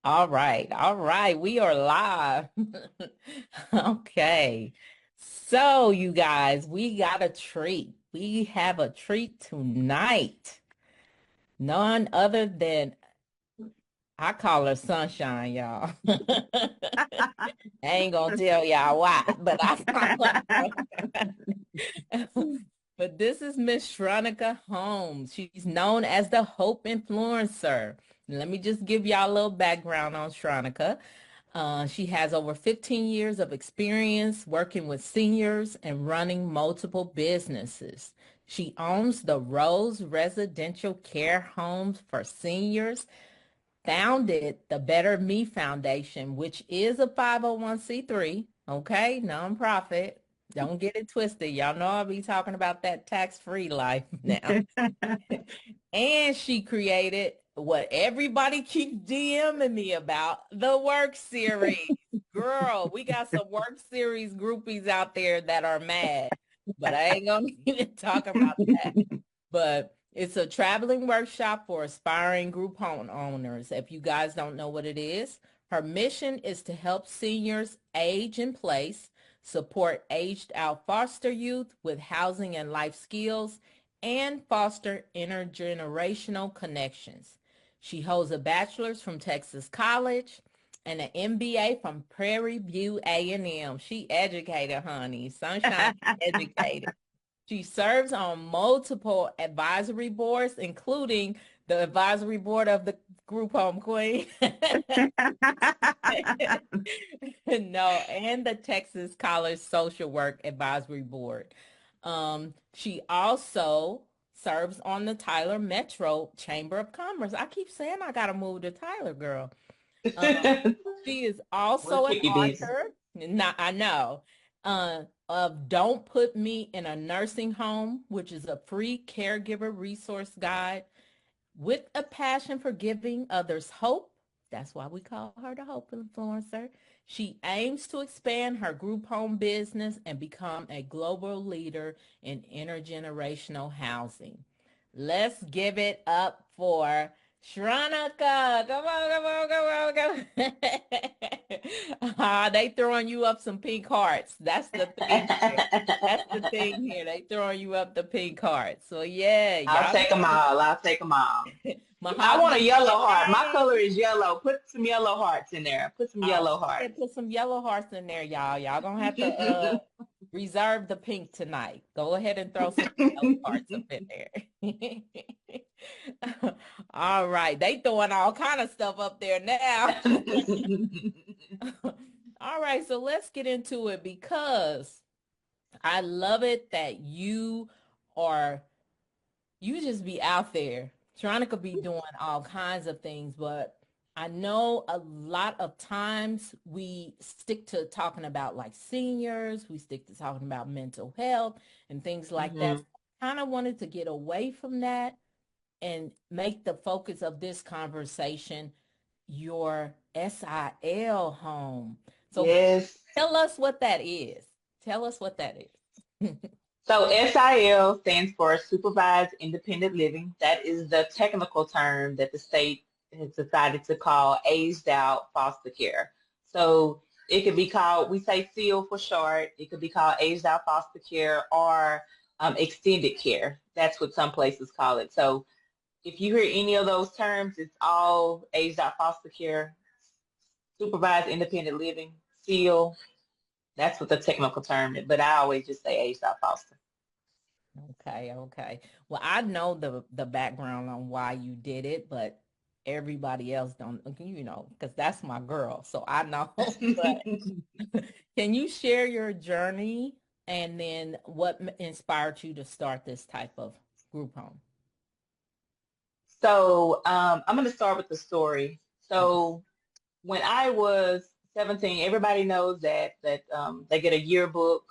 All right, we are live. Okay. So, you guys, we got a treat. We have a treat tonight. None other than I call her Sunshine, y'all. I ain't gonna tell y'all why, but I call her Sunshine. But this is Miss Shronica Holmes. She's known as the Hope Influencer. Let me just give y'all a little background on Shronica. She has over 15 years of experience working with seniors and running multiple businesses. She owns the Rose Residential Care Homes for Seniors, founded the Better Me Foundation, which is a 501c3, okay, nonprofit. Don't get it twisted. Y'all know I'll be talking about that tax-free life now. And she created what everybody keeps DMing me about, the work series. Girl, we got some work series groupies out there that are mad, but I ain't gonna even talk about that. But it's a traveling workshop for aspiring group home owners. If you guys don't know what it is, her mission is to help seniors age in place, support aged out foster youth with housing and life skills, and foster intergenerational connections. She holds a bachelor's from Texas College and an MBA from Prairie View A&M. She educated, honey. Sunshine educated. She serves on multiple advisory boards, including the advisory board of the Group Home Queen. No, and the Texas College Social Work Advisory Board. She also serves on the Tyler Metro Chamber of Commerce. I keep saying I gotta move to Tyler, girl. Um, she is We'll also an keep you busy. author. I know. Of Don't Put Me in a Nursing Home, which is a free caregiver resource guide with a passion for giving others hope. That's why we call her the Hope Influencer. She aims to expand her group home business and become a global leader in intergenerational housing. Let's give it up for Shronica. Come on, come on, come on, come on. They throwing you up some pink hearts. That's the thing here. That's the thing here. They throwing you up the pink hearts. So yeah, I'll y'all take them know all. I'll take them all. I want a Mahogany yellow heart. My Hey. color is yellow. Put some yellow hearts in there. Put some Oh, yellow she said hearts. put some yellow hearts in there, y'all. Y'all gonna have to reserve the pink tonight. Go ahead and throw some yellow hearts up in there. All right. They throwing all kind of stuff up there now. All right, so let's get into it because I love it that are you just be out there. Shronica be doing all kinds of things, but I know a lot of times we stick to talking about like seniors, we stick to talking about mental health and things like that. Hmm. So I kind of wanted to get away from that and make the focus of this conversation your SIL home. So Yes. tell us what that is. Tell us what that is. So SIL stands for Supervised Independent Living. That is the technical term that the state has decided to call aged out foster care. So it could be called, we say SEAL for short, it could be called aged out foster care or extended care. That's what some places call it. So if you hear any of those terms, it's all aged out foster care, supervised independent living, SEAL. That's what the technical term is, but I always just say aged out foster. Okay, okay. Well, I know the background on why you did it, but everybody else don't, because that's my girl, so I know. But can you share your journey and then what inspired you to start this type of group home? So I'm going to start with the story. Okay. So when I was 17, everybody knows that they get a yearbook.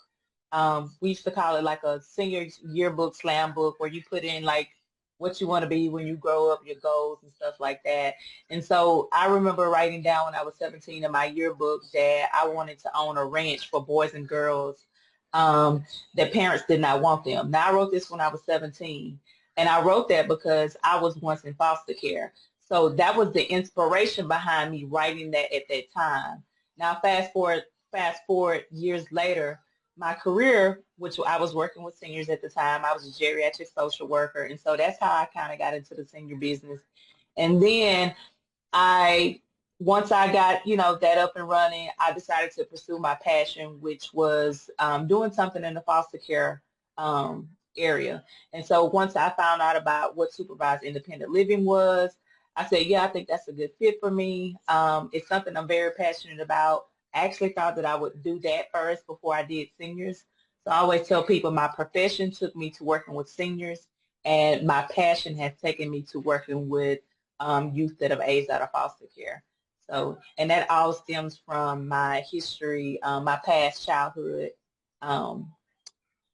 We used to call it like a senior yearbook slam book where you put in like what you want to be when you grow up, your goals and stuff like that. And so I remember writing down when I was 17 in my yearbook that I wanted to own a ranch for boys and girls um, that parents did not want them. Now I wrote this when I was 17. And I wrote that because I was once in foster care. So that was the inspiration behind me writing that at that time. Now fast forward years later, my career, which I was working with seniors at the time, I was a geriatric social worker, and so that's how I kind of got into the senior business. And then I once I got, that up and running, I decided to pursue my passion, which was doing something in the foster care um, area. And so once I found out about what supervised independent living was, I said, yeah, I think that's a good fit for me. It's something I'm very passionate about. I actually thought that I would do that first before I did seniors. So I always tell people my profession took me to working with seniors, and my passion has taken me to working with youth that have aged out of foster care. So, and that all stems from my history, my past childhood um,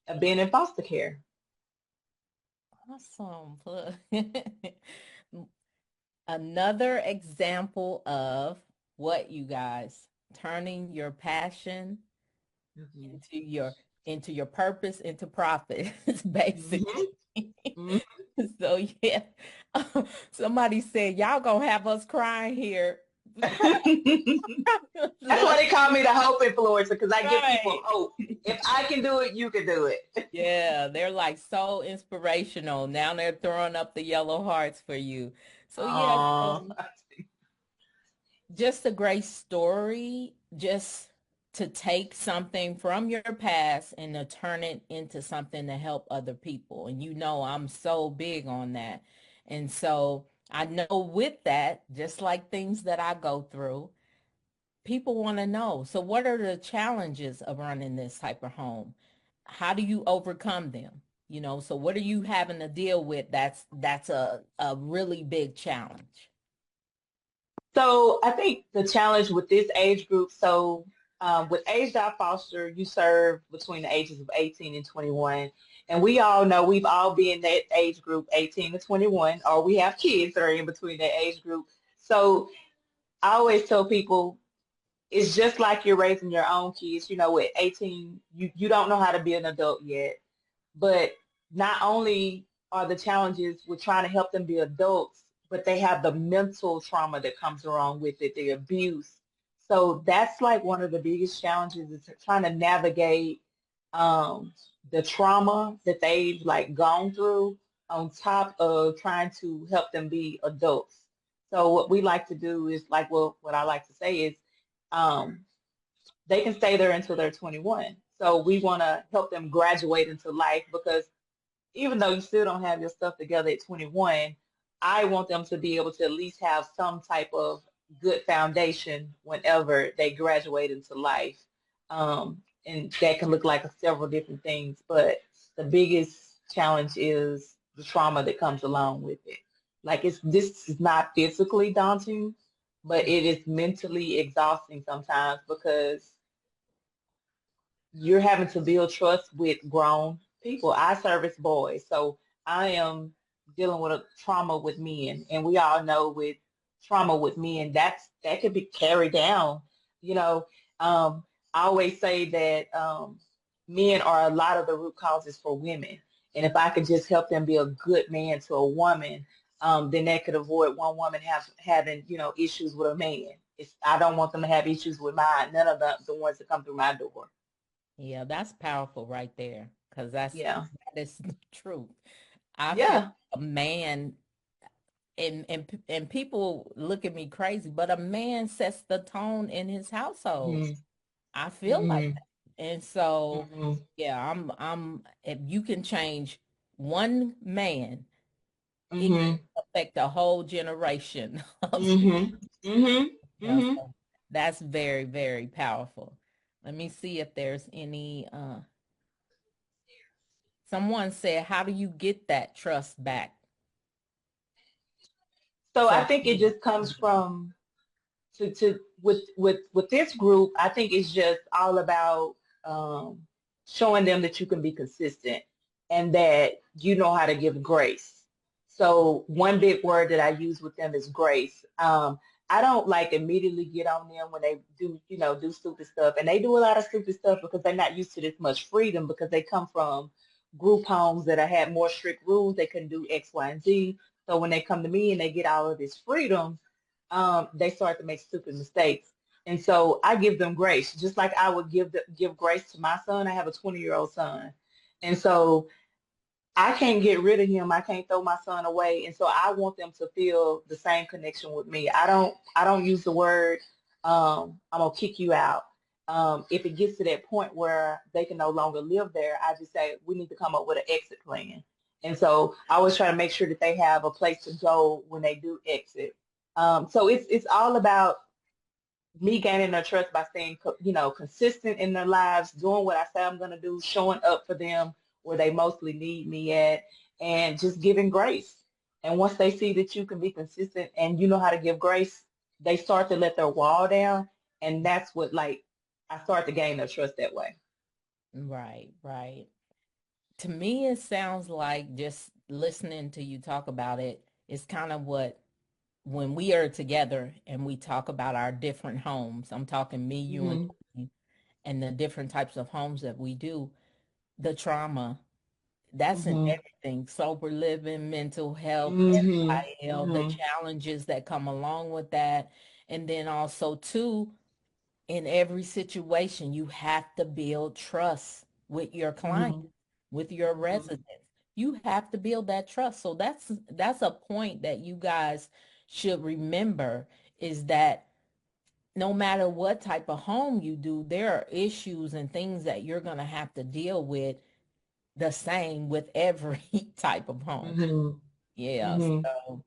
of being in foster care. Awesome. Look. Another example of what, you guys, turning your passion Mm-hmm. into your purpose, into profit, basically. Mm-hmm. So yeah, somebody said y'all gonna have us crying here. That's why Look, they call me the hope influencer, because I give people right. hope. If I can do it, you can do it. Yeah, they're like so inspirational. Now they're throwing up the yellow hearts for you. So yeah, Oh, just a great story, just to take something from your past and to turn it into something to help other people. And I'm so big on that. And so I know with that, just like things that I go through, people want to know. So what are the challenges of running this type of home? How do you overcome them? So what are you having to deal with that's a really big challenge? so I think the challenge with this age group, so with aged out foster, you serve between the ages of 18 and 21. And we all know we've all been that age group, 18 to 21, or we have kids that are in between that age group. So I always tell people it's just like you're raising your own kids. At 18, you don't know how to be an adult yet. But not only are the challenges with trying to help them be adults, but they have the mental trauma that comes along with it, the abuse. So that's like one of the biggest challenges, is trying to navigate um, the trauma that they've like gone through on top of trying to help them be adults. So what we like to do is like, well, what I like to say is um, they can stay there until they're 21. So we want to help them graduate into life, because even though you still don't have your stuff together at 21, I want them to be able to at least have some type of good foundation whenever they graduate into life. And that can look like several different things, but the biggest challenge is the trauma that comes along with it. Like this is not physically daunting, but it is mentally exhausting sometimes, because you're having to build trust with grown people. I service boys, so I am dealing with a trauma with men, and we all know with trauma with men, that could be carried down. You know, I always say that men are a lot of the root causes for women, and if I could just help them be a good man to a woman, then that could avoid one woman having issues with a man. I don't want them to have issues with mine. None of the ones that come through my door. Yeah, that's powerful right there, because Yeah. that is the truth. I feel Yeah. a man, and people look at me crazy, but a man sets the tone in his household. Mm-hmm. I feel like Mm-hmm. that. And so, Mm-hmm. yeah, if you can change one man, it Mm-hmm. can affect a whole generation of people. Mm-hmm. Mm-hmm. Yeah, Mm-hmm. so that's very, very powerful. Let me see if there's any, someone said, how do you get that trust back? So I So, think it just comes from to with this group. I think it's just all about um, showing them that you can be consistent and that you know how to give grace. So one big word that I use with them is grace. I don't like immediately get on them when they do stupid stuff, and they do a lot of stupid stuff because they're not used to this much freedom, because they come from group homes that have had more strict rules. They couldn't do X, Y, and Z. So when they come to me and they get all of this freedom, they start to make stupid mistakes. And so I give them grace, just like I would give grace to my son. I have a 20-year-old son. And so I can't get rid of him. I can't throw my son away. And so I want them to feel the same connection with me. I don't use the word I'm gonna kick you out. If it gets to that point where they can no longer live there, I just say we need to come up with an exit plan. And so I always try to make sure that they have a place to go when they do exit. So it's all about me gaining their trust by staying, consistent in their lives, doing what I say I'm going to do, showing up for them where they mostly need me at, and just giving grace. And once they see that you can be consistent and you know how to give grace, they start to let their wall down, and that's what I start to gain their trust that way. Right, right. To me, it sounds like, just listening to you talk about it, it's kind of what, when we are together and we talk about our different homes, I'm talking me, you, and Mhm. Queen, and the different types of homes that we do, the trauma, that's in Mhm. everything: sober living, mental health, Mhm. SIL, the Mhm. challenges that come along with that. And then also, too, in every situation, you have to build trust with your client, Mhm. with your Mhm. residents. You have to build that trust. So that's a point that you guys should remember, is that no matter what type of home you do, there are issues and things that you're going to have to deal with, the same with every type of home. Mhm. Yeah, Mhm. so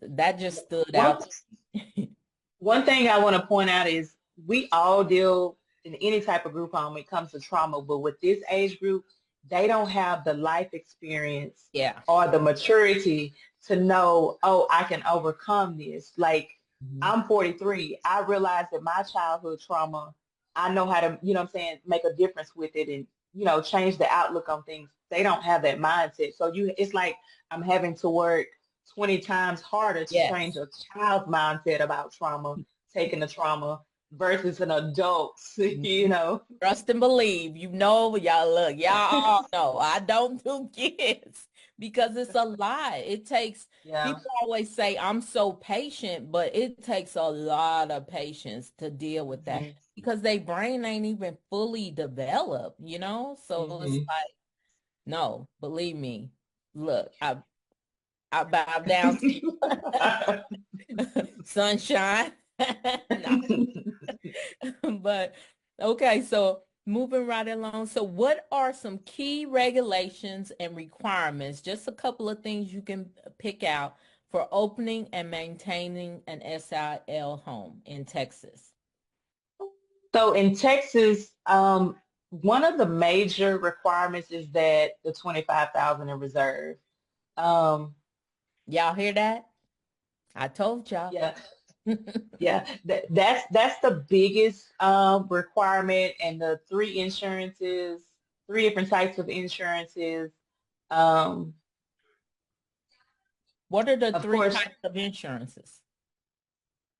that just stood One out to me. One thing I want to point out is we all deal in any type of group home when it comes to trauma, but with this age group, they don't have the life experience Yeah. or the maturity to know, oh, I can overcome this. Like, Mhm. I'm 43. I realized that my childhood trauma, I know how to, what I'm saying, make a difference with it and, change the outlook on things. They don't have that mindset. So it's like I'm having to work 20 times harder to change Yes. a child's mindset about trauma, taking the trauma versus an adult, Mhm. Trust and believe. Y'all, look, y'all all know I don't do kids because it's a lot. It takes, Yeah. people always say I'm so patient, but it takes a lot of patience to deal with that Hmm. because their brain ain't even fully developed. So it's Hmm. like, no, believe me. Look, I bow down to you, sunshine. No. But okay, so moving right along. So what are some key regulations and requirements? Just a couple of things you can pick out for opening and maintaining an SIL home in Texas. So in Texas, one of the major requirements is that the 25,000 in reserve. Um, Y'all hear that? I told y'all. yeah, yeah, that's the biggest requirement, and the three insurances, three different types of insurances. Um, What are the of three course, types of insurances?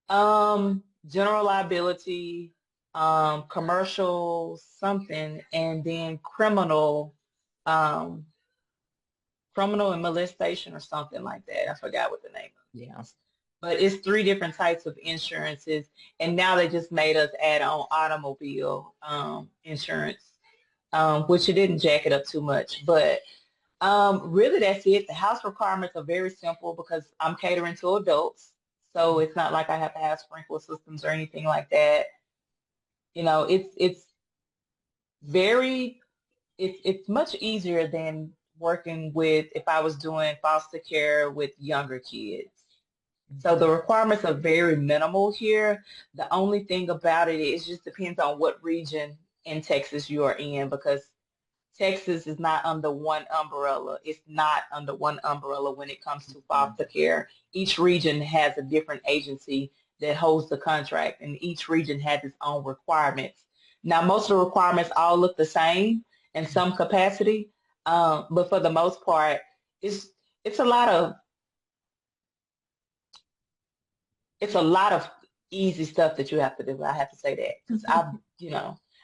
general liability, commercial something, and then um, criminal and molestation or something like that. I forgot what the name of it Yeah. is. But it's three different types of insurances, and now they just made us add on automobile insurance, which it didn't jack it up too much. But really, that's it. The house requirements are very simple because I'm catering to adults. So it's not like I have to have sprinkler systems or anything like that. It's very it's much easier than working with if I was doing foster care with younger kids. So Mhm. the requirements are very minimal here. The only thing about it is just depends on what region in Texas you are in because Texas is not under one umbrella. It's not under one umbrella when it comes to foster care. Each region has a different agency that holds the contract, and each region has its own requirements. Now, most of the requirements all look the same in some capacity, but for the most part, it's it's a lot of it's a lot of easy stuff that you have to do. I have to say that because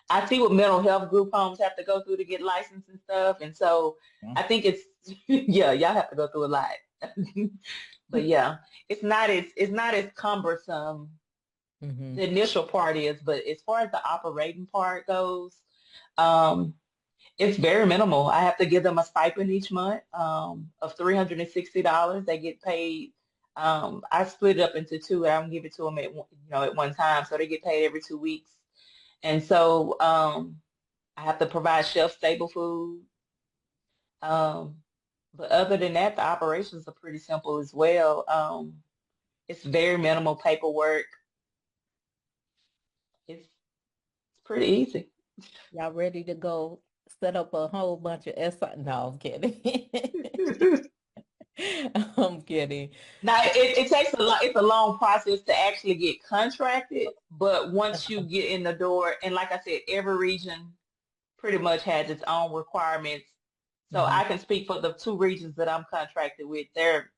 I see what mental health group homes have to go through to get licensed and stuff, and so Yeah. I think it's yeah, y'all have to go through a lot. But yeah, it's not as cumbersome. Mm-hmm. The initial part is, but as far as the operating part goes, um, it's very minimal. I have to give them a stipend each month of $360. They get paid. I split it up into two. I don't give it to them at one time, so they get paid every 2 weeks. And so I have to provide shelf stable food. Um, but other than that, the operations are pretty simple as well. It's very minimal paperwork. It's pretty easy. Y'all ready to go set up a whole bunch of SI? No, I'm kidding. I'm kidding. Now it takes a lot. It's a long process to actually get contracted, but once you get in the door, and like I said, every region pretty much has its own requirements. So Mm-hmm. I can speak for the two regions that I'm contracted with. They're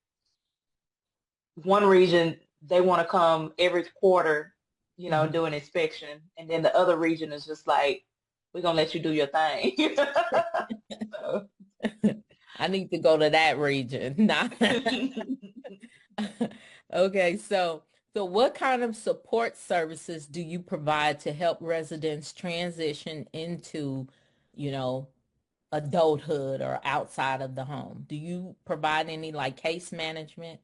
one region they want to come every quarter, Mm-hmm. do an inspection, and then the other region is just like, we're gonna let you do your thing. So, I need to go to that region. Nah. Okay, so what kind of support services do you provide to help residents transition into, you know, adulthood or outside of the home? Do you provide any like case management?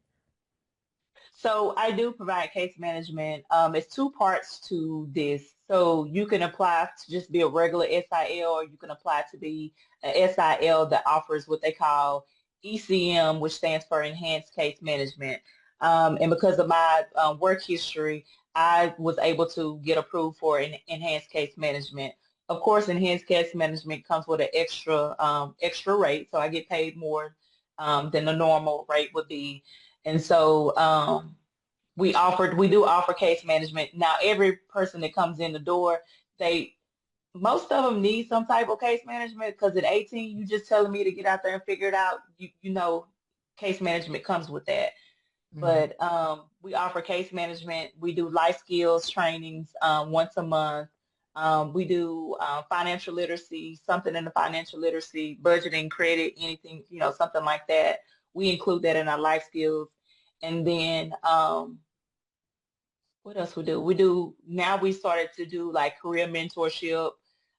So I do provide case management. It's two parts to this. So you can apply to just be a regular SIL, or you can apply to be an SIL that offers what they call ECM, which stands for Enhanced Case Management. And because of my work history, I was able to get approved for an enhanced case management. Of course, enhanced case management comes with an extra rate, so I get paid more than the normal rate would be. And so we do offer case management. Now, every person that comes in the door, they most of them need some type of case management because at 18, you just telling me to get out there and figure it out. Case management comes with that. Hmm. But we offer case management. We do life skills trainings once a month. We do financial literacy, something in the financial literacy, budgeting, credit, anything, something like that. We include that in our life skills. And then what else we do? Now we started to do like career mentorship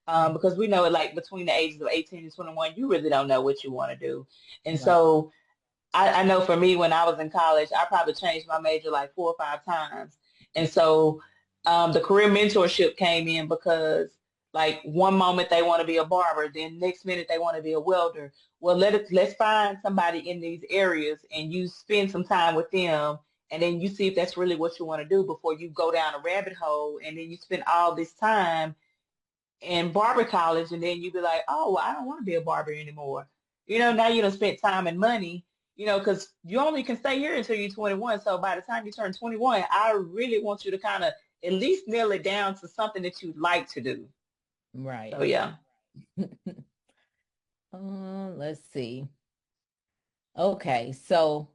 because we know like between the ages of 18 and 21, you really don't know what you want to do. And Right. so I know for me, when I was in college, I probably changed my major like 4 or 5 times. And so the career mentorship came in because like one moment they want to be a barber, then next minute they want to be a welder. Well, let's find somebody in these areas and you spend some time with them, and then you see if that's really what you want to do before you go down a rabbit hole, and then you spend all this time in barber college, and then you be like, oh, well, I don't want to be a barber anymore. Now you done spent time and money, because you only can stay here until you're 21. So by the time you turn 21, I really want you to kind of at least nail it down to something that you like to do. So Right. yeah. Let's see. Okay, so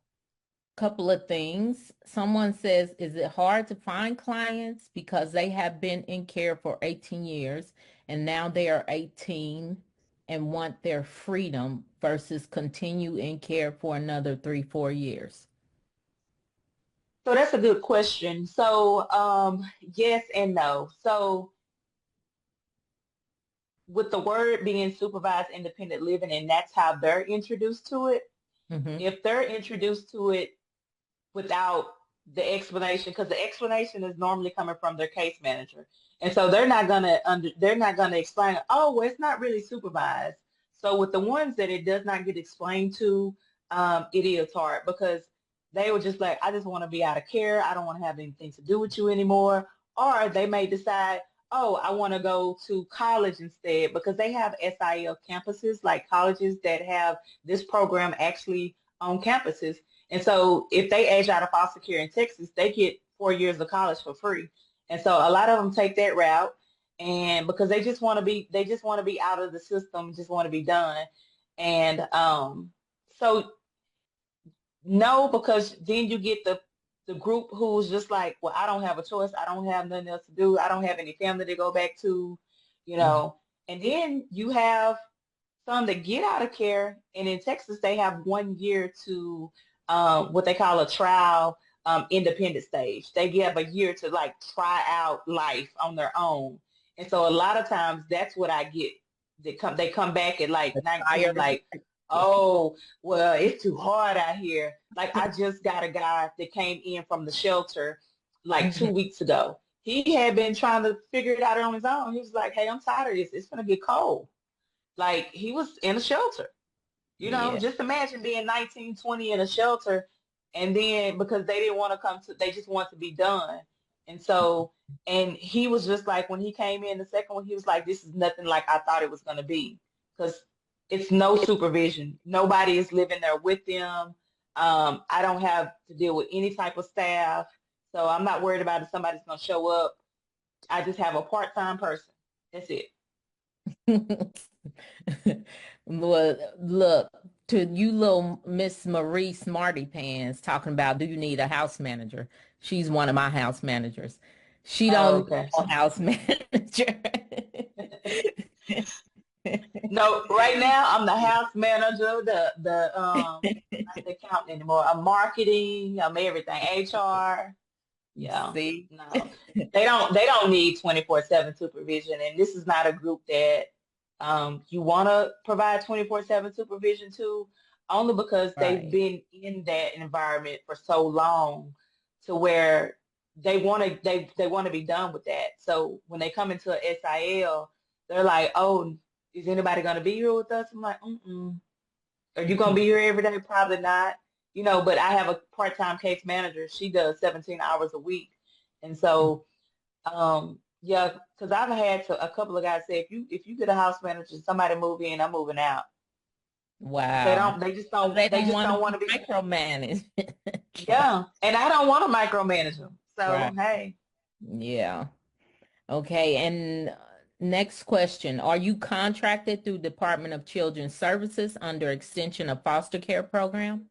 couple of things. Someone says, is it hard to find clients because they have been in care for 18 years and now they are 18 and want their freedom versus continue in care for another 3, 4 years? So that's a good question. So yes and no. So with the word being supervised independent living, and that's how they're introduced to it. Mm-hmm. If they're introduced to it without the explanation, because the explanation is normally coming from their case manager, and so they're not gonna explain, oh, well, it's not really supervised. So with the ones that it does not get explained to, it is hard because they were just like, I just want to be out of care, I don't want to have anything to do with you anymore. Or they may decide, oh, I want to go to college instead, because they have SIL campuses, like colleges that have this program actually on campuses. And so if they age out of foster care in Texas, they get 4 years of college for free. And so a lot of them take that route, and because they just want to be out of the system, just want to be done. And so no, because then you get the group who's just like, well, I don't have a choice. I don't have nothing else to do. I don't have any family to go back to, you Mm-hmm. know. And then you have some that get out of care, and in Texas they have 1 year to what they call a trial independent stage. They give a year to like try out life on their own. And so a lot of times that's what I get. They come back at like The 19, tired. like, oh, well, it's too hard out here. Like I just got a guy that came in from the shelter like Mhm. 2 weeks ago. He had been trying to figure it out on his own. He was like, hey, I'm tired of this. It's gonna get cold. Like he was in a shelter. Yeah. Just imagine being 19, 20 in a shelter, and then because they didn't want to come to, they just want to be done. And so, and he was just like, when he came in the second one, he was like, this is nothing like I thought it was going to be. Because it's no supervision. Nobody is living there with them. I don't have to deal with any type of staff. So I'm not worried about if somebody's going to show up. I just have a part-time person. That's it. Well, look, to you little Miss Marie Smarty Pants talking about, do you need a house manager? She's one of my house managers. She Oh, don't need okay. no house manager. No, right now I'm the house manager, not the accountant anymore. I'm marketing, I'm everything, HR. Yeah. See? No. They don't need 24/7 supervision, and this is not a group that you want to provide 24/7 supervision to, only because they've Right. been in that environment for so long to where they want to be done with that. So when they come into a SIL, they're like, "Oh, is anybody going to be here with us?" I'm like, "Mm-mm." Are you gonna be here every day? Probably not. But I have a part-time case manager. She does 17 hours a week. And so, yeah, because I've had a couple of guys say, if you get a house manager, somebody move in, I'm moving out. They Wow. don't, they just So don't, they they don't just want to don't want be to be, micromanaged. yeah. And I don't want to micromanage them. Right. So, hey, Yeah. Okay. And next question. Are you contracted through Department of Children's Services under extension of foster care program?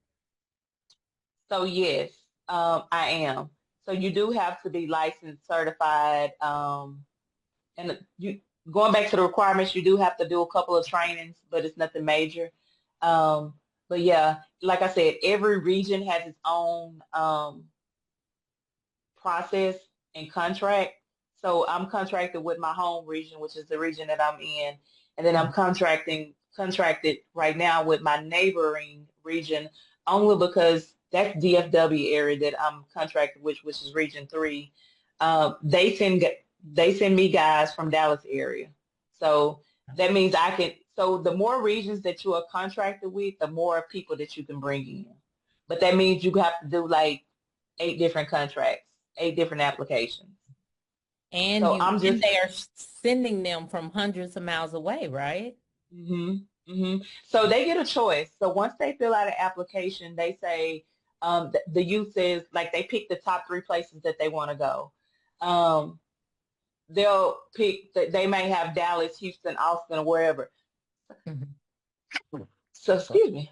so yes, I am. So you do have to be licensed, certified, and you going back to the requirements, you do have to do a couple of trainings, but it's nothing major. Um, but yeah, like I said, every region has its own process and contract. So I'm contracted with my home region, which is the region that I'm in, and then I'm Mhm. contracted right now with my neighboring region, only because that's DFW area that I'm contracted with, which is Region 3. They send me guys from Dallas area, so that means I can. So the more regions that you are contracted with, the more people that you can bring in. But that means you have to do like 8 different contracts, 8 different applications. And So I'm and just, they are sending them from hundreds of miles away, right? hmm hmm so they get a choice. So once they fill out an application, they say, the youth says, like they pick the top 3 places that they want to go. Um, they'll pick that they may have Dallas, Houston, Austin, or wherever. Mhm. So So, excuse me.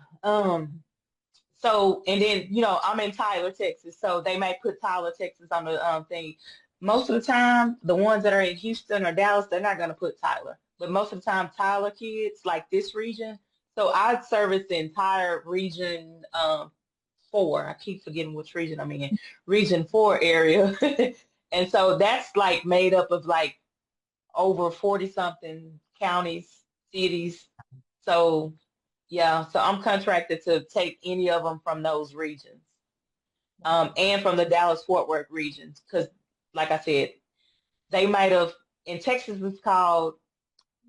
So, and then, I'm in Tyler, Texas, so they may put Tyler, Texas on the thing. Most of the time, the ones that are in Houston or Dallas, they're not going to put Tyler. But most of the time, Tyler kids, like this region, so I service the entire region 4. I keep forgetting which region I'm in. Region 4 area. And so that's like made up of like over 40 something counties, cities. So yeah, so I'm contracted to take any of them from those regions, and from the Dallas Fort Worth regions, because, like I said, they might have in Texas it's called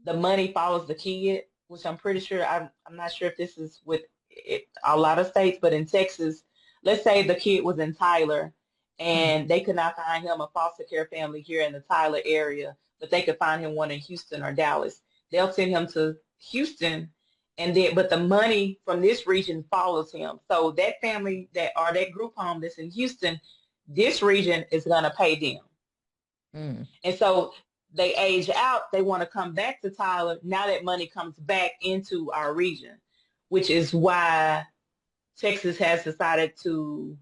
the money follows the kid, which I'm pretty sure I'm not sure if this is with a lot of states, but in Texas, let's say the kid was in Tyler mhm. and they could not find him a foster care family here in the Tyler area, but they could find him one in Houston or Dallas. They'll send him to Houston, and then but the money from this region follows him. So that family that group home that's in Houston, this region is gonna pay them. Mm. And so they age out, they want to come back to Tyler. Now that money comes back into our region, which is why Texas has decided to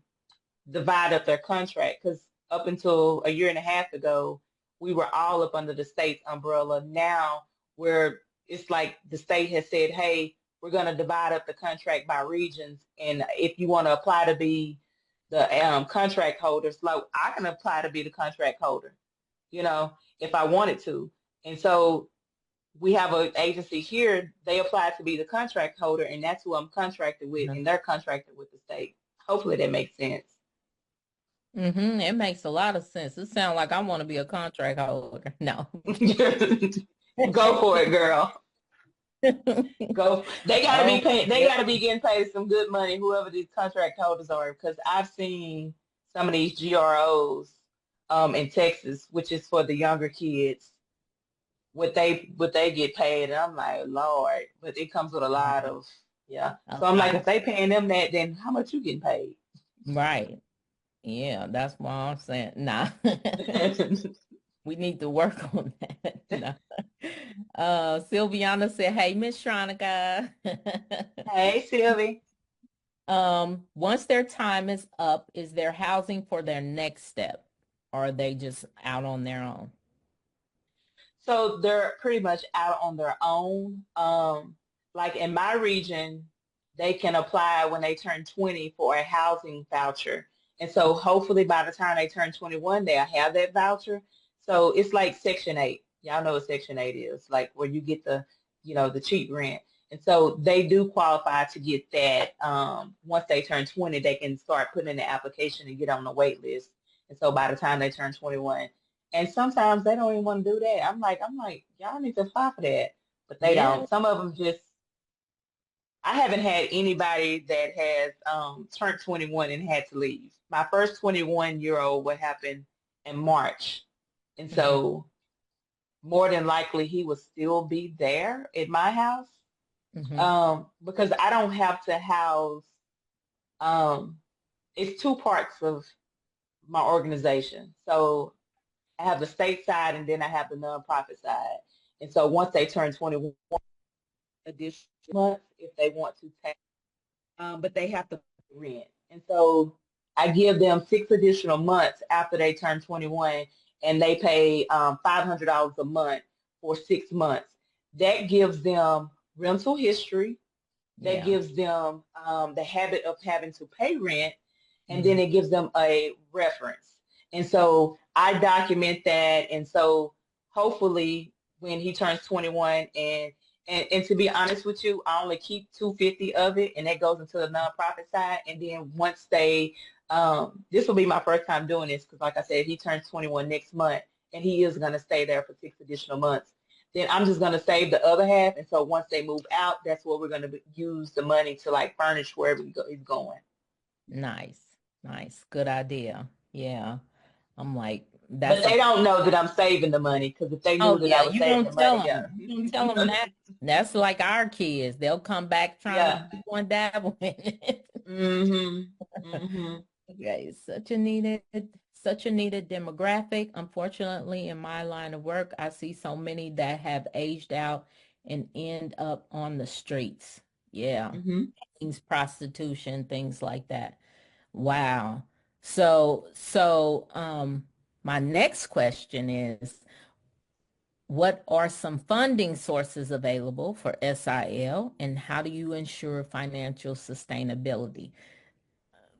divide up their contract. Because up until a year and a half ago, we were all up under the state's umbrella. Now, where it's like the state has said, hey, we're going to divide up the contract by regions. And if you want to apply to be the contract holders, like I can apply to be the contract holder, you know, if I wanted to. And so we have an agency here, they apply to be the contract holder, and that's who I'm contracted with, and they're contracted with the state. Hopefully that makes sense. It makes a lot of sense. It sounds like I want to be a contract holder. No. Go for it, girl. Go. They gotta be Oh, paying. They yeah. gotta be getting paid some good money. Whoever these contract holders are, because I've seen some of these GROs in Texas, which is for the younger kids, what they get paid, and I'm like, Lord, but it comes with a lot of yeah. A So I'm like, lot. if they paying them that, then how much you getting paid? Right. Yeah, that's what I'm saying. Nah. We need to work on that. No. Sylviana said, hey, Miss Shronica. Hey, Sylvie. Once their time is up, is there housing for their next step? Or are they just out on their own? So they're pretty much out on their own. Like in my region, they can apply when they turn 20 for a housing voucher. And so hopefully by the time they turn 21, they'll have that voucher. So it's like Section 8. Y'all know what Section 8 is, like where you get the cheap rent. And so they do qualify to get that. Once they turn 20, they can start putting in the application and get on the wait list. And so by the time they turn 21, and sometimes they don't even want to do that. I'm like, y'all need to apply for that, but they Yeah. don't. Some of them just. I haven't had anybody that has turned 21 and had to leave. My first 21-year-old, what happened in March, and Mhm. so more than likely he will still be there at my house Mhm. because I don't have to house. Um, it's two parts of my organization, so I have the state side and then I have the nonprofit side. And so once they turn 21, additional months if they want to take, but they have to rent. And so I give them 6 additional months after they turn 21, and they pay $500 a month for 6 months. That gives them rental history. That Yeah. gives them the habit of having to pay rent, and then Mhm. it gives them a reference. And so I document that, and so hopefully when he turns 21, and to be honest with you, I only keep 250 of it, and that goes into the nonprofit side. And then once they, this will be my first time doing this because, like I said, he turns 21 next month, and he is going to stay there for 6 additional months. Then I'm just going to save the other half. And so once they move out, that's where we're going to use the money to like furnish wherever he's going. Nice. Nice. Good idea. Yeah. I'm like, But that's a they don't know that I'm saving the money because if they knew oh that yeah, I was you saving don't the tell money, yeah. them. You don't tell them that. That's like our kids. They'll come back trying to Yeah. do one dabble in it. Mhm. Mhm. Okay, such a needed demographic. Unfortunately, in my line of work, I see so many that have aged out and end up on the streets. Yeah, Mhm. things, prostitution, things like that. Wow. So, my next question is, what are some funding sources available for SIL, and how do you ensure financial sustainability?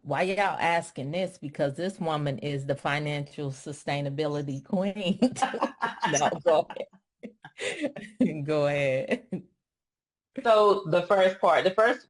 Why y'all asking this? Because this woman is the financial sustainability queen. No, go ahead. Go ahead. So the first part, the first